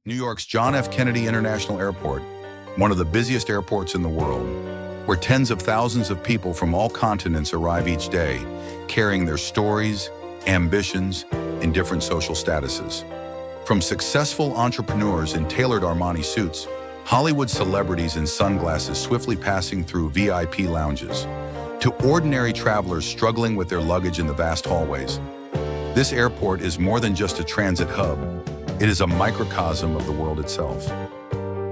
New York's John F. Kennedy International Airport, one of the busiest airports in the world, where tens of thousands of people from all continents arrive each day, carrying their stories, ambitions, and different social statuses. From successful entrepreneurs in tailored Armani suits, Hollywood celebrities in sunglasses swiftly passing through VIP lounges, to ordinary travelers struggling with their luggage in the vast hallways. This airport is more than just a transit hub. It is a microcosm of the world itself.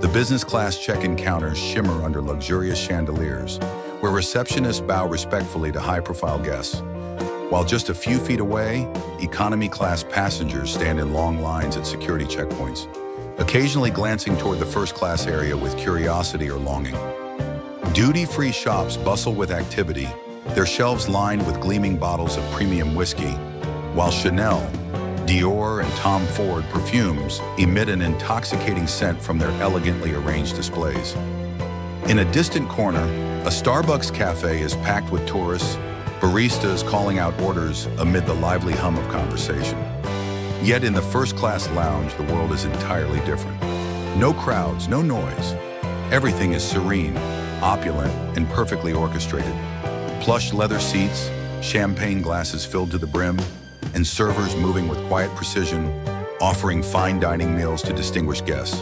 The business class check-in counters shimmer under luxurious chandeliers, where receptionists bow respectfully to high-profile guests. While just a few feet away, economy class passengers stand in long lines at security checkpoints, occasionally glancing toward the first-class area with curiosity or longing. Duty-free shops bustle with activity, their shelves lined with gleaming bottles of premium whiskey, while Chanel, Dior, and Tom Ford perfumes emit an intoxicating scent from their elegantly arranged displays. In a distant corner, a Starbucks cafe is packed with tourists, baristas calling out orders amid the lively hum of conversation. Yet in the first-class lounge, the world is entirely different. No crowds, no noise. Everything is serene, opulent, and perfectly orchestrated. Plush leather seats, champagne glasses filled to the brim, and servers moving with quiet precision, offering fine dining meals to distinguished guests.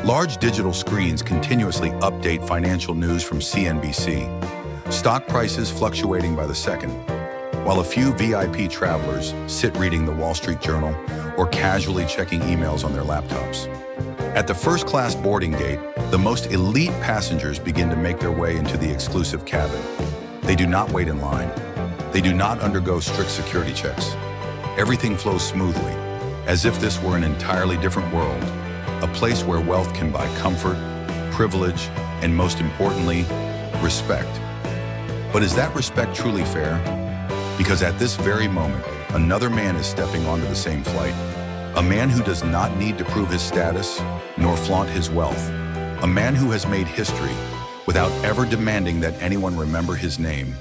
Large digital screens continuously update financial news from CNBC, stock prices fluctuating by the second, while a few VIP travelers sit reading the Wall Street Journal or casually checking emails on their laptops. At the first-class boarding gate, the most elite passengers begin to make their way into the exclusive cabin. They do not wait in line. They do not undergo strict security checks. Everything flows smoothly, as if this were an entirely different world, a place where wealth can buy comfort, privilege, and most importantly, respect. But is that respect truly fair? Because at this very moment, another man is stepping onto the same flight. A man who does not need to prove his status, nor flaunt his wealth. A man who has made history without ever demanding that anyone remember his name.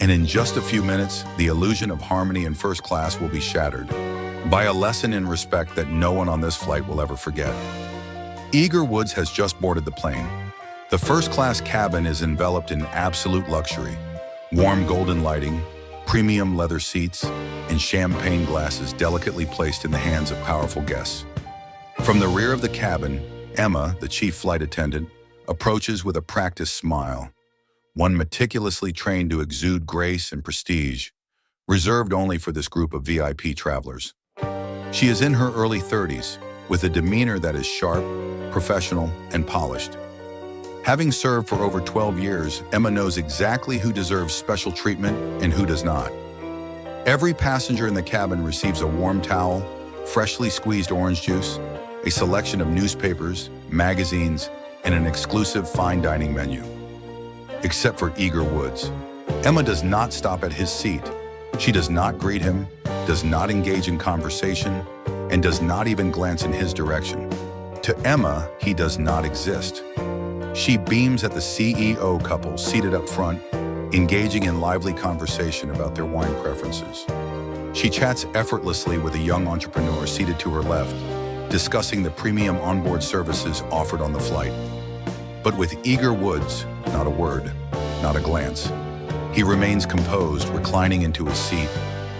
And in just a few minutes, the illusion of harmony in first class will be shattered by a lesson in respect that no one on this flight will ever forget. Tiger Woods has just boarded the plane. The first-class cabin is enveloped in absolute luxury. Warm golden lighting, premium leather seats, and champagne glasses delicately placed in the hands of powerful guests. From the rear of the cabin, Emma, the chief flight attendant, approaches with a practiced smile, one meticulously trained to exude grace and prestige, reserved only for this group of VIP travelers. She is in her early 30s, with a demeanor that is sharp, professional, and polished. Having served for over 12 years, Emma knows exactly who deserves special treatment and who does not. Every passenger in the cabin receives a warm towel, freshly squeezed orange juice, a selection of newspapers, magazines, and an exclusive fine dining menu. Except for Tiger Woods. Emma does not stop at his seat. She does not greet him, does not engage in conversation, and does not even glance in his direction. To Emma, he does not exist. She beams at the CEO couple seated up front, engaging in lively conversation about their wine preferences. She chats effortlessly with a young entrepreneur seated to her left, discussing the premium onboard services offered on the flight. But with Tiger Woods, not a word, not a glance. He remains composed, reclining into his seat,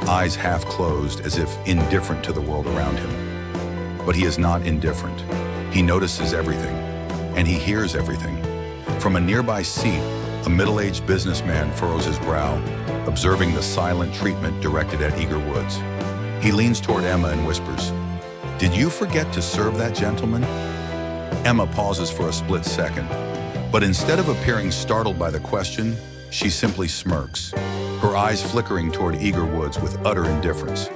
eyes half closed as if indifferent to the world around him. But he is not indifferent. He notices everything, and he hears everything. From a nearby seat, a middle-aged businessman furrows his brow, observing the silent treatment directed at Tiger Woods. He leans toward Emma and whispers, "Did you forget to serve that gentleman?" Emma pauses for a split second, but instead of appearing startled by the question, she simply smirks, her eyes flickering toward Tiger Woods with utter indifference.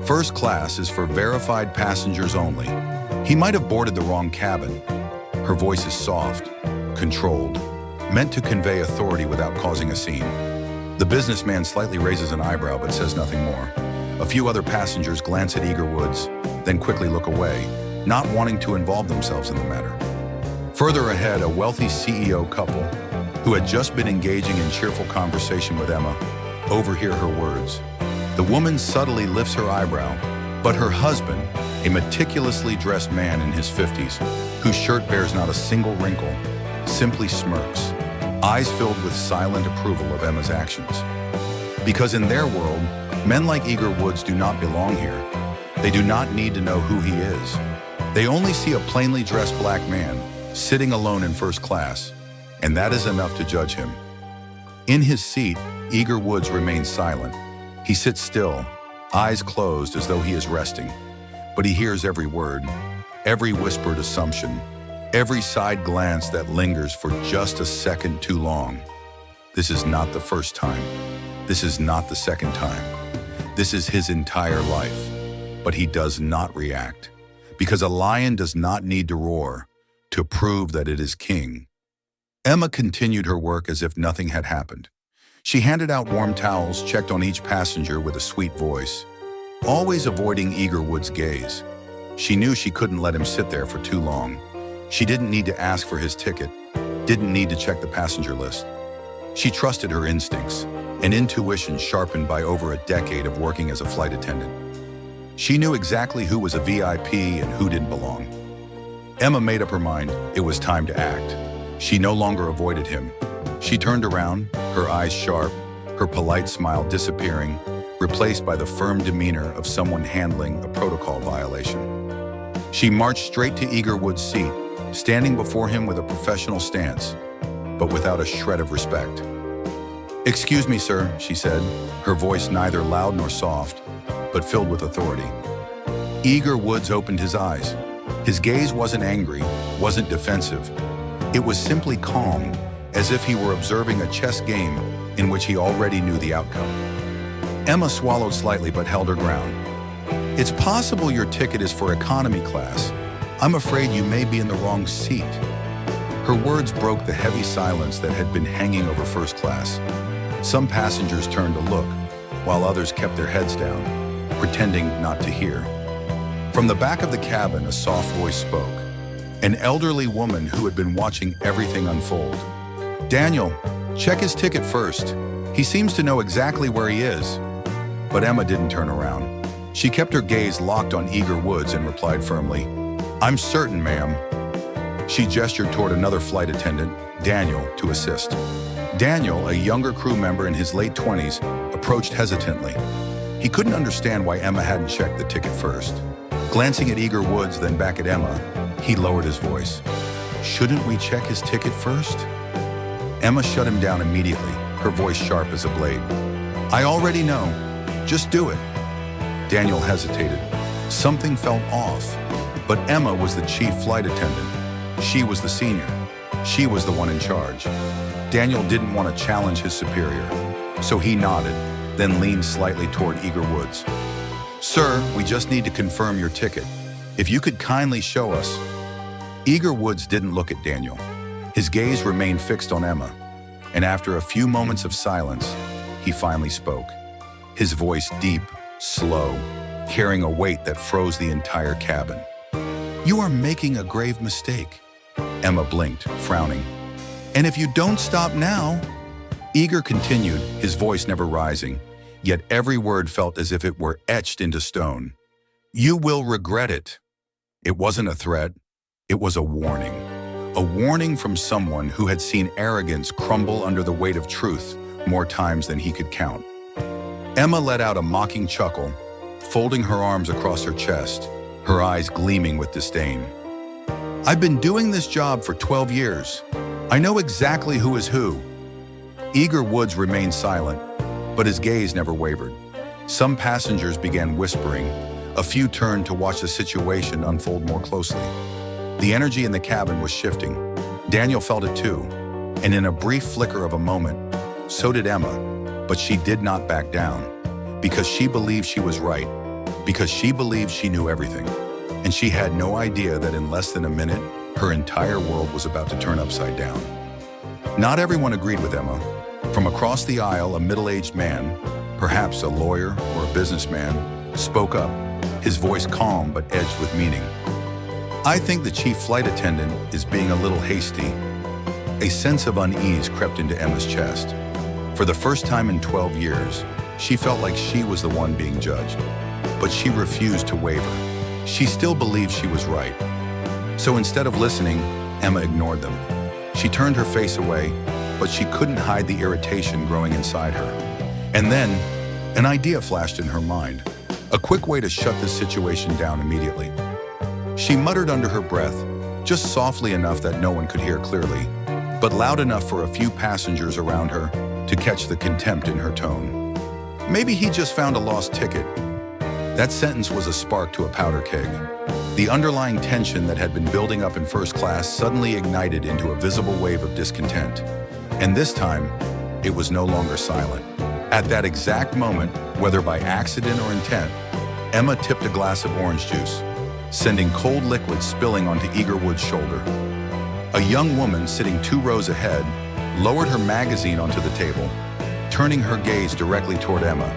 First class is for verified passengers only. He might have boarded the wrong cabin. Her voice is soft, controlled, meant to convey authority without causing a scene. The businessman slightly raises an eyebrow but says nothing more. A few other passengers glance at Tiger Woods, then quickly look away, not wanting to involve themselves in the matter. Further ahead, a wealthy CEO couple, who had just been engaging in cheerful conversation with Emma, overhear her words. The woman subtly lifts her eyebrow, but her husband, a meticulously dressed man in his 50s, whose shirt bears not a single wrinkle, simply smirks, eyes filled with silent approval of Emma's actions. Because in their world, men like Eager Woods do not belong here. They do not need to know who he is. They only see a plainly dressed black man sitting alone in first class, and that is enough to judge him. In his seat, Eager Woods remains silent. He sits still, eyes closed as though he is resting. But he hears every word, every whispered assumption, every side glance that lingers for just a second too long. This is not the first time. This is not the second time. This is his entire life. But he does not react, because a lion does not need to roar to prove that it is king. Emma continued her work as if nothing had happened. She handed out warm towels, checked on each passenger with a sweet voice, always avoiding Eager Woods' gaze. She knew she couldn't let him sit there for too long. She didn't need to ask for his ticket, didn't need to check the passenger list. She trusted her instincts, an intuition sharpened by over a decade of working as a flight attendant. She knew exactly who was a VIP and who didn't belong. Emma made up her mind it was time to act. She no longer avoided him. She turned around, her eyes sharp, her polite smile disappearing, replaced by the firm demeanor of someone handling a protocol violation. She marched straight to Eager Woods' seat, standing before him with a professional stance, but without a shred of respect. "Excuse me, sir," she said, her voice neither loud nor soft, but filled with authority. Eager Woods opened his eyes. His gaze wasn't angry, wasn't defensive. It was simply calm, as if he were observing a chess game in which he already knew the outcome. Emma swallowed slightly but held her ground. "It's possible your ticket is for economy class. I'm afraid you may be in the wrong seat." Her words broke the heavy silence that had been hanging over first class. Some passengers turned to look, while others kept their heads down, pretending not to hear. From the back of the cabin, a soft voice spoke, an elderly woman who had been watching everything unfold. "Daniel, check his ticket first. He seems to know exactly where he is." But Emma didn't turn around. She kept her gaze locked on Eager Woods and replied firmly, "I'm certain, ma'am." She gestured toward another flight attendant, Daniel, to assist. Daniel, a younger crew member in his late 20s, approached hesitantly. He couldn't understand why Emma hadn't checked the ticket first. Glancing at Eager Woods, then back at Emma, he lowered his voice. "Shouldn't we check his ticket first?" Emma shut him down immediately, her voice sharp as a blade. "I already know. Just do it." Daniel hesitated. Something felt off. But Emma was the chief flight attendant. She was the senior. She was the one in charge. Daniel didn't want to challenge his superior, so he nodded, then leaned slightly toward Eager Woods. "Sir, we just need to confirm your ticket. If you could kindly show us." Eager Woods didn't look at Daniel. His gaze remained fixed on Emma, and after a few moments of silence, he finally spoke. His voice deep, slow, carrying a weight that froze the entire cabin. "You are making a grave mistake." Emma blinked, frowning. "And if you don't stop now..." Eager continued, his voice never rising, yet every word felt as if it were etched into stone. "You will regret it." It wasn't a threat, it was a warning. A warning from someone who had seen arrogance crumble under the weight of truth more times than he could count. Emma let out a mocking chuckle, folding her arms across her chest, her eyes gleaming with disdain. "I've been doing this job for 12 years. I know exactly who is who." Eager Woods remained silent, but his gaze never wavered. Some passengers began whispering. A few turned to watch the situation unfold more closely. The energy in the cabin was shifting. Daniel felt it too, and in a brief flicker of a moment, so did Emma, but she did not back down, because she believed she was right, because she believed she knew everything, and she had no idea that in less than a minute, her entire world was about to turn upside down. Not everyone agreed with Emma. From across the aisle, a middle-aged man, perhaps a lawyer or a businessman, spoke up, his voice calm but edged with meaning. "I think the chief flight attendant is being a little hasty." A sense of unease crept into Emma's chest. For the first time in 12 years, she felt like she was the one being judged, but she refused to waver. She still believed she was right. So instead of listening, Emma ignored them. She turned her face away, but she couldn't hide the irritation growing inside her. And then, an idea flashed in her mind. A quick way to shut this situation down immediately. She muttered under her breath, just softly enough that no one could hear clearly, but loud enough for a few passengers around her to catch the contempt in her tone. Maybe he just found a lost ticket. That sentence was a spark to a powder keg. The underlying tension that had been building up in first class suddenly ignited into a visible wave of discontent. And this time, it was no longer silent. At that exact moment, whether by accident or intent, Emma tipped a glass of orange juice, sending cold liquid spilling onto Eagerwood's shoulder. A young woman sitting 2 rows ahead lowered her magazine onto the table, turning her gaze directly toward Emma.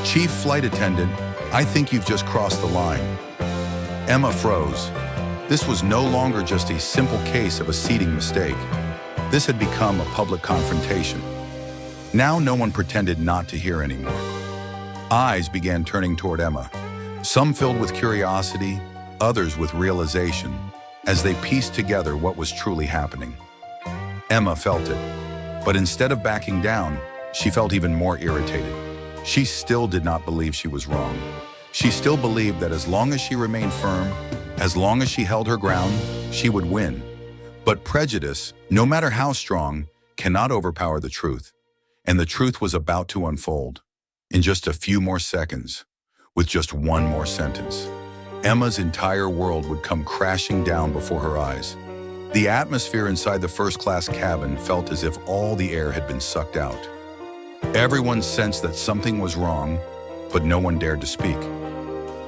"Chief Flight Attendant, I think you've just crossed the line." Emma froze. This was no longer just a simple case of a seating mistake. This had become a public confrontation. Now no one pretended not to hear anymore. Eyes began turning toward Emma, some filled with curiosity, others with realization, as they pieced together what was truly happening. Emma felt it, but instead of backing down, she felt even more irritated. She still did not believe she was wrong. She still believed that as long as she remained firm, as long as she held her ground, she would win. But prejudice, no matter how strong, cannot overpower the truth. And the truth was about to unfold. In just a few more seconds, with just one more sentence, Emma's entire world would come crashing down before her eyes. The atmosphere inside the first-class cabin felt as if all the air had been sucked out. Everyone sensed that something was wrong, but no one dared to speak.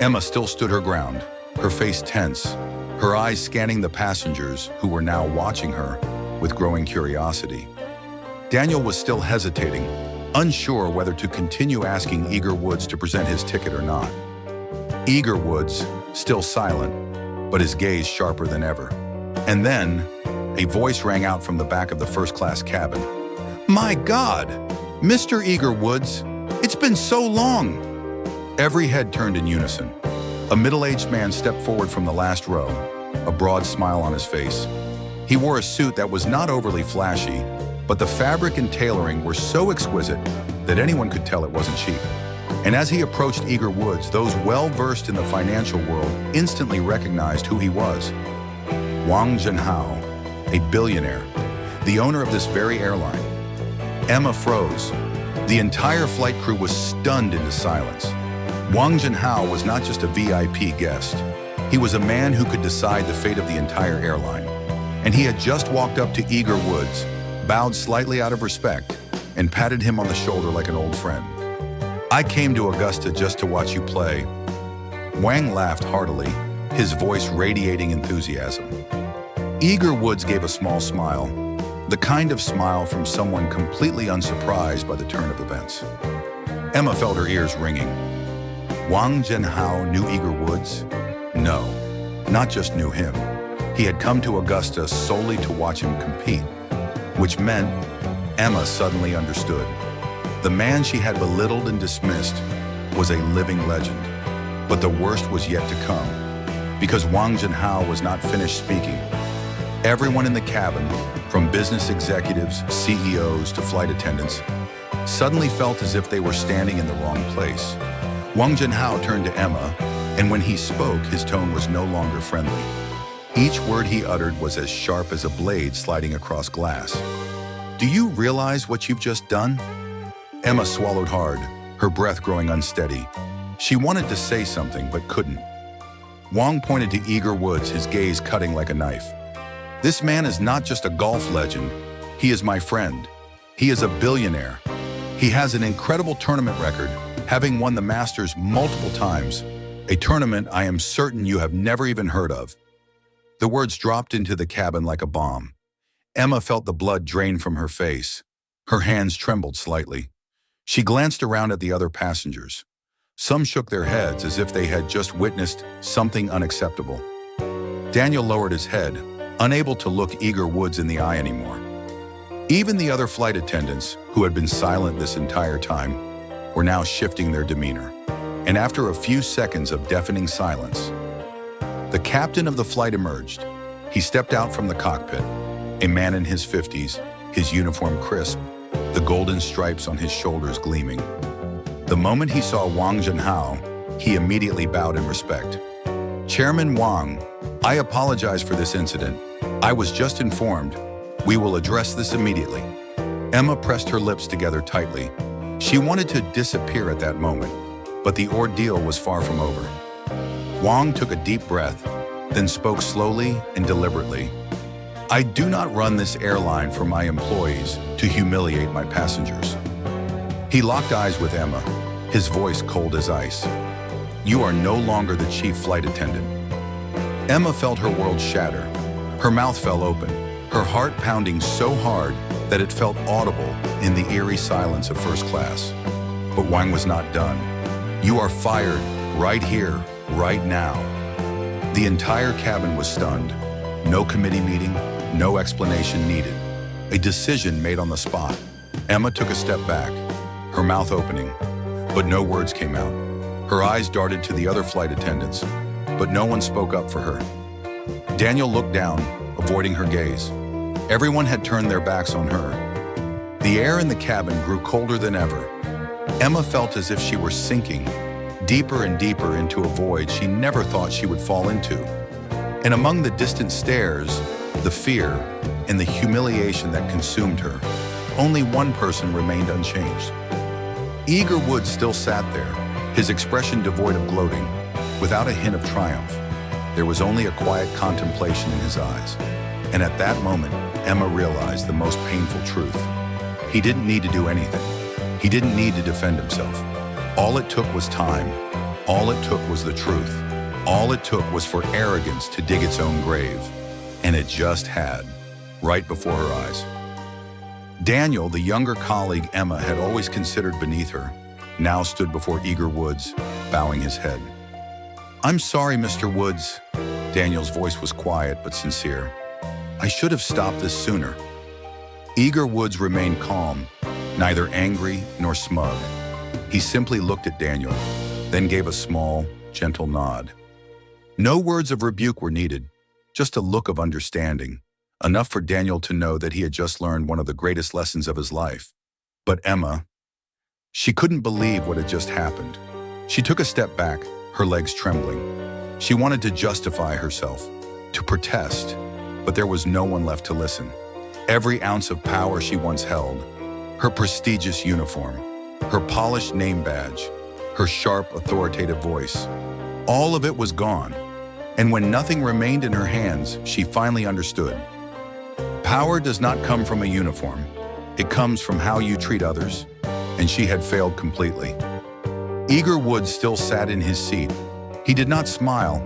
Emma still stood her ground, her face tense, her eyes scanning the passengers who were now watching her with growing curiosity. Daniel was still hesitating, unsure whether to continue asking Eagerwoods to present his ticket or not. Eagerwoods, still silent, but his gaze sharper than ever. And then, a voice rang out from the back of the first-class cabin. "My God! Mr. Eagerwoods, it's been so long!" Every head turned in unison. A middle-aged man stepped forward from the last row, a broad smile on his face. He wore a suit that was not overly flashy, but the fabric and tailoring were so exquisite that anyone could tell it wasn't cheap. And as he approached Eagerwoods, those well-versed in the financial world instantly recognized who he was. Wang Jianhao, a billionaire, the owner of this very airline. Emma froze. The entire flight crew was stunned into silence. Wang Jianhao was not just a VIP guest. He was a man who could decide the fate of the entire airline. And he had just walked up to Eagerwoods, bowed slightly out of respect, and patted him on the shoulder like an old friend. "I came to Augusta just to watch you play." Wang laughed heartily, his voice radiating enthusiasm. Eagerwoods gave a small smile, the kind of smile from someone completely unsurprised by the turn of events. Emma felt her ears ringing. Wang Jianhao knew Eagerwoods? No, not just knew him. He had come to Augusta solely to watch him compete, which meant Emma suddenly understood. The man she had belittled and dismissed was a living legend. But the worst was yet to come, because Wang Jianhao was not finished speaking. Everyone in the cabin, from business executives, CEOs to flight attendants, suddenly felt as if they were standing in the wrong place. Wang Jianhao turned to Emma, and when he spoke, his tone was no longer friendly. Each word he uttered was as sharp as a blade sliding across glass. "Do you realize what you've just done?" Emma swallowed hard, her breath growing unsteady. She wanted to say something, but couldn't. Wang pointed to Eagerwoods, his gaze cutting like a knife. "This man is not just a golf legend. He is my friend. He is a billionaire. He has an incredible tournament record, having won the Masters multiple times, a tournament I am certain you have never even heard of." The words dropped into the cabin like a bomb. Emma felt the blood drain from her face. Her hands trembled slightly. She glanced around at the other passengers. Some shook their heads as if they had just witnessed something unacceptable. Daniel lowered his head, unable to look Eagerwoods in the eye anymore. Even the other flight attendants, who had been silent this entire time, were now shifting their demeanor. And after a few seconds of deafening silence, The captain of the flight emerged. He stepped out from the cockpit, a man in his 50s, his uniform crisp, the golden stripes on his shoulders gleaming. The moment he saw Wang Junhao, he immediately bowed in respect. Chairman Wang, I apologize for this incident. I was just informed. We will address this immediately. Emma pressed her lips together tightly. She wanted to disappear at that moment, but the ordeal was far from over. Wang took a deep breath, then spoke slowly and deliberately. I do not run this airline for my employees to humiliate my passengers. He locked eyes with Emma, his voice cold as ice. You are no longer the chief flight attendant. Emma felt her world shatter. Her mouth fell open, her heart pounding so hard that it felt audible in the eerie silence of first class. But Wang was not done. You are fired, right here, right now. The entire cabin was stunned. No committee meeting, no explanation needed. A decision made on the spot. Emma took a step back, her mouth opening, but no words came out. Her eyes darted to the other flight attendants, but no one spoke up for her. Daniel looked down, avoiding her gaze. Everyone had turned their backs on her. The air in the cabin grew colder than ever. Emma felt as if she were sinking, deeper and deeper into a void she never thought she would fall into. And among the distant stares, the fear, and the humiliation that consumed her, only one person remained unchanged. Eager Woods still sat there, his expression devoid of gloating, without a hint of triumph. There was only a quiet contemplation in his eyes. And at that moment, Emma realized the most painful truth. He didn't need to do anything. He didn't need to defend himself. All it took was time. All it took was the truth. All it took was for arrogance to dig its own grave. And it just had, right before her eyes. Daniel, the younger colleague Emma had always considered beneath her, now stood before Eager Woods, bowing his head. I'm sorry, Mr. Woods. Daniel's voice was quiet but sincere. I should have stopped this sooner. Eager Woods remained calm, neither angry nor smug. He simply looked at Daniel, then gave a small, gentle nod. No words of rebuke were needed, just a look of understanding, enough for Daniel to know that he had just learned one of the greatest lessons of his life. But Emma, she couldn't believe what had just happened. She took a step back, her legs trembling. She wanted to justify herself, to protest, but there was no one left to listen. Every ounce of power she once held, her prestigious uniform, her polished name badge, her sharp, authoritative voice, all of it was gone. And when nothing remained in her hands, she finally understood. Power does not come from a uniform. It comes from how you treat others. And she had failed completely. Eager Woods still sat in his seat. He did not smile.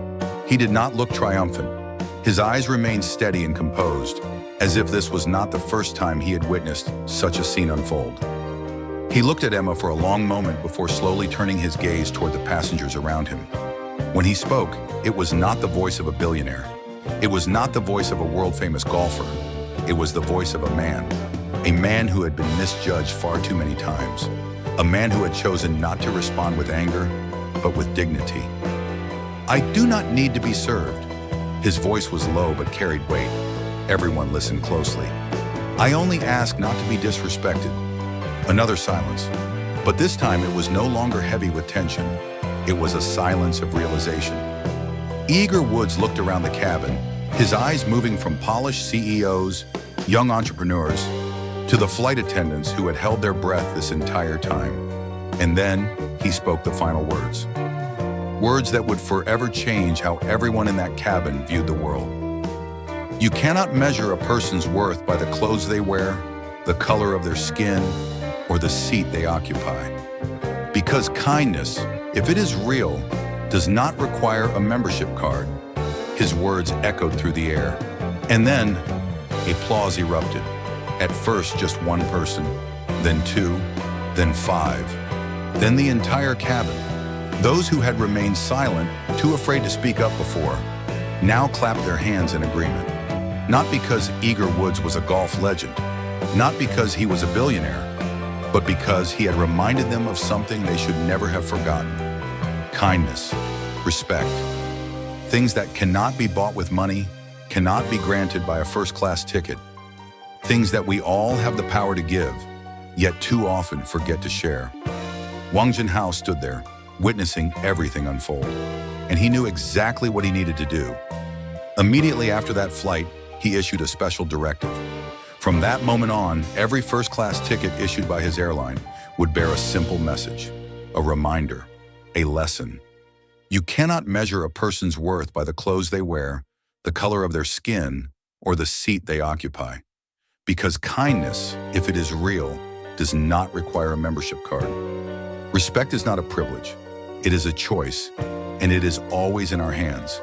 He did not look triumphant. His eyes remained steady and composed, as if this was not the first time he had witnessed such a scene unfold. He looked at Emma for a long moment before slowly turning his gaze toward the passengers around him. When he spoke, it was not the voice of a billionaire. It was not the voice of a world-famous golfer. It was the voice of a man who had been misjudged far too many times, a man who had chosen not to respond with anger, but with dignity. I do not need to be served. His voice was low but carried weight. Everyone listened closely. I only ask not to be disrespected. Another silence, but this time it was no longer heavy with tension. It was a silence of realization. Eager Woods looked around the cabin, his eyes moving from polished CEOs, young entrepreneurs, to the flight attendants who had held their breath this entire time. And then he spoke the final words. Words that would forever change how everyone in that cabin viewed the world. You cannot measure a person's worth by the clothes they wear, the color of their skin, or the seat they occupy. Because kindness, if it is real, does not require a membership card. His words echoed through the air. And then, applause erupted. At first, just one person, then two, then five, then the entire cabin. Those who had remained silent, too afraid to speak up before, now clapped their hands in agreement. Not because Eager Woods was a golf legend, not because he was a billionaire, but because he had reminded them of something they should never have forgotten. Kindness, respect, Things that cannot be bought with money, cannot be granted by a first-class ticket. Things that we all have the power to give, yet too often forget to share. Wang Junhao stood there, witnessing everything unfold, and he knew exactly what he needed to do. Immediately after that flight, he issued a special directive. From that moment on, every first-class ticket issued by his airline would bear a simple message, a reminder, a lesson. You cannot measure a person's worth by the clothes they wear, the color of their skin, or the seat they occupy. Because kindness, if it is real, does not require a membership card. Respect is not a privilege. It is a choice, and it is always in our hands.